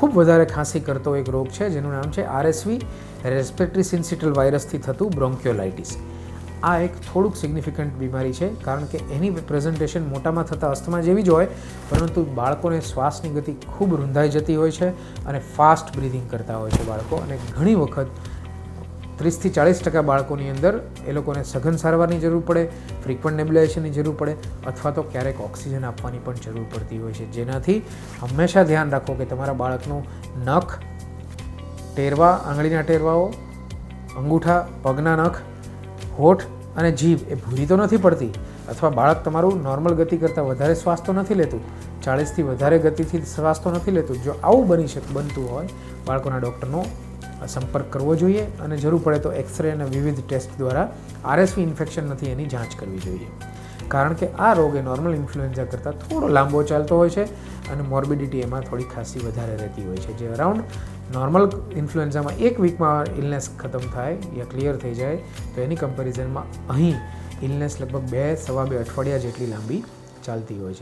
ખૂબ વધારે ખાંસી કરતો એક રોગ છે જેનું નામ છે RSV, રેસ્પિરેટરી સિન્સિટલ વાયરસથી થતું બ્રોન્ક્યોલાઇટિસ. આ એક થોડુંક સિગ્નિફિકન્ટ બીમારી છે કારણ કે એની પ્રેઝન્ટેશન મોટામાં થતા અસ્થમા જેવી જ હોય, પરંતુ બાળકોને શ્વાસની ગતિ ખૂબ રૂંધાઈ જતી હોય છે અને ફાસ્ટ બ્રીધિંગ કરતા હોય છે બાળકો. અને ઘણી વખત 30-40% બાળકોની અંદર એ લોકોને સઘન સારવારની જરૂર પડે, ફ્રીક્વન્ટ નેબ્યુલાઇઝેશનની જરૂર પડે અથવા તો ક્યારેક ઓક્સિજન આપવાની પણ જરૂર પડતી હોય છે. જેનાથી હંમેશા ધ્યાન રાખો કે તમારા બાળકનું નખ, ટેરવા, આંગળીના ટેરવાઓ, અંગૂઠા, પગના નખ, હોઠ અને જીભ એ ભૂરી તો નથી પડતી, અથવા બાળક તમારું નોર્મલ ગતિ કરતાં વધારે શ્વાસ તો નથી લેતું, 40થી વધારે ગતિથી શ્વાસ તો નથી લેતું. જો આવું બનતું હોય, બાળકોના ડૉક્ટરનો સંપર્ક કરવો જોઈએ અને જરૂર પડે તો એક્સરે અને વિવિધ ટેસ્ટ દ્વારા RSV ઇન્ફેક્શન નથી એની જાંચ કરવી જોઈએ. કારણ કે આ રોગ એ નોર્મલ ઇન્ફ્લુએન્ઝા કરતાં થોડો લાંબો ચાલતો હોય છે અને મોર્બિડિટી એમાં થોડી ખાસી વધારે રહેતી હોય છે. જે અરાઉન્ડ નોર્મલ ઇન્ફ્લુએન્ઝામાં 1 વીકમાં ઇલનેસ ખતમ થાય યા ક્લિયર થઈ જાય, તો એની કમ્પેરિઝનમાં અહીં ઇલનેસ લગભગ 2-2.5 અઠવાડિયા જેટલી લાંબી ચાલતી હોય છે.